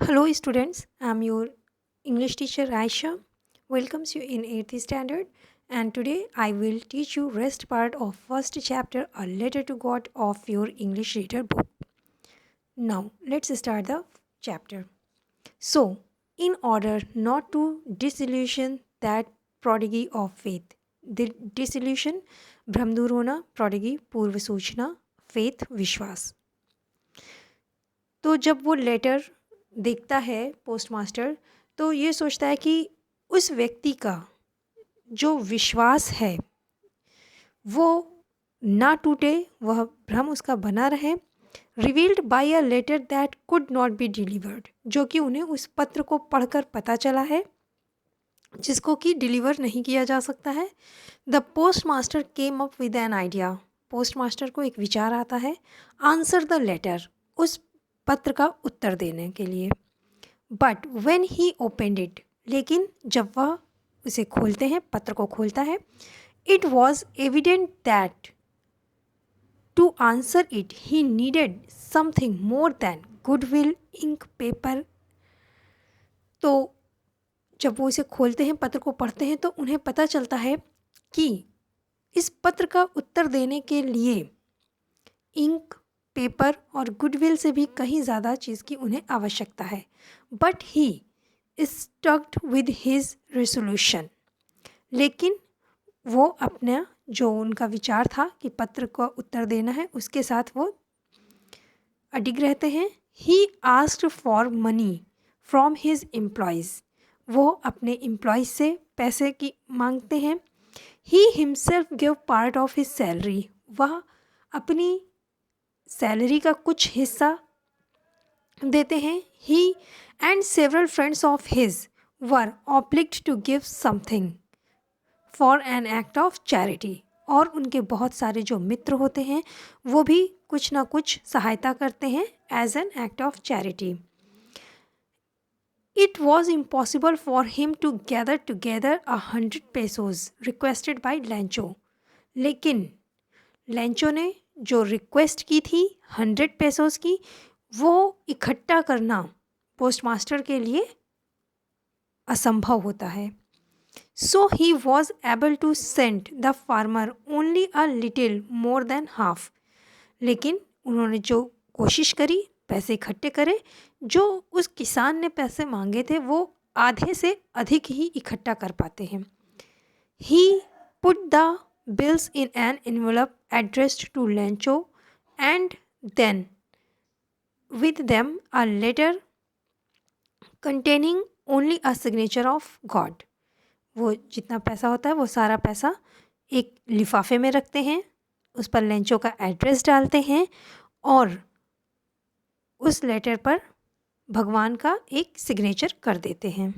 Hello students, I'm your English teacher Aisha. Welcomes you in 8th standard and today I will teach you rest part of first chapter A Letter to God of your English reader book. Now let's start the chapter. So, in order not to disillusion that prodigy of faith, the disillusion भ्रम दूर होना, prodigy पूर्व सूचना, faith विश्वास. तो जब वो letter देखता है पोस्टमास्टर तो ये सोचता है कि उस व्यक्ति का जो विश्वास है वो ना टूटे, वह भ्रम उसका बना रहे. Revealed by a letter that could not be delivered, जो कि उन्हें उस पत्र को पढ़कर पता चला है जिसको कि डिलीवर नहीं किया जा सकता है. The post master came up with an idea, post master को एक विचार आता है. आंसर द लेटर, उस पत्र का उत्तर देने के लिए. But when he opened it, लेकिन जब वह उसे खोलते हैं, पत्र को खोलता है, it was evident that to answer it he needed something more than goodwill ink paper. तो जब वो इसे खोलते हैं, पत्र को पढ़ते हैं, तो उन्हें पता चलता है कि इस पत्र का उत्तर देने के लिए इंक, पेपर और गुडविल से भी कहीं ज़्यादा चीज़ की उन्हें आवश्यकता है. But he स्टक्ड with his resolution, लेकिन वो अपना जो उनका विचार था कि पत्र का उत्तर देना है उसके साथ वो अडिग रहते हैं. He asked for money from his employees, वो अपने एम्प्लॉयज़ से पैसे की मांगते हैं. He himself give part of his salary, वह अपनी सैलरी का कुछ हिस्सा देते हैं. He and several friends of his were obliged to give something for an act of charity, और उनके बहुत सारे जो मित्र होते हैं वो भी कुछ ना कुछ सहायता करते हैं as an act of charity. It was impossible for him to gather together 100 pesos requested by Lencho, लेकिन लेंचो ने जो रिक्वेस्ट की थी 100 pesos की, वो इकट्ठा करना पोस्टमास्टर के लिए असंभव होता है. So he was able to send the farmer only a little more than half, लेकिन उन्होंने जो कोशिश करी, पैसे इकट्ठे करे, जो उस किसान ने पैसे मांगे थे वो आधे से अधिक ही इकट्ठा कर पाते हैं. He put the bills in an envelope addressed to Lencho and then with them a letter containing only a signature of God. वो जितना पैसा होता है वो सारा पैसा एक लिफाफे में रखते हैं, उस पर लेंचो का एड्रेस डालते हैं और उस लेटर पर भगवान का एक सिग्नेचर कर देते हैं.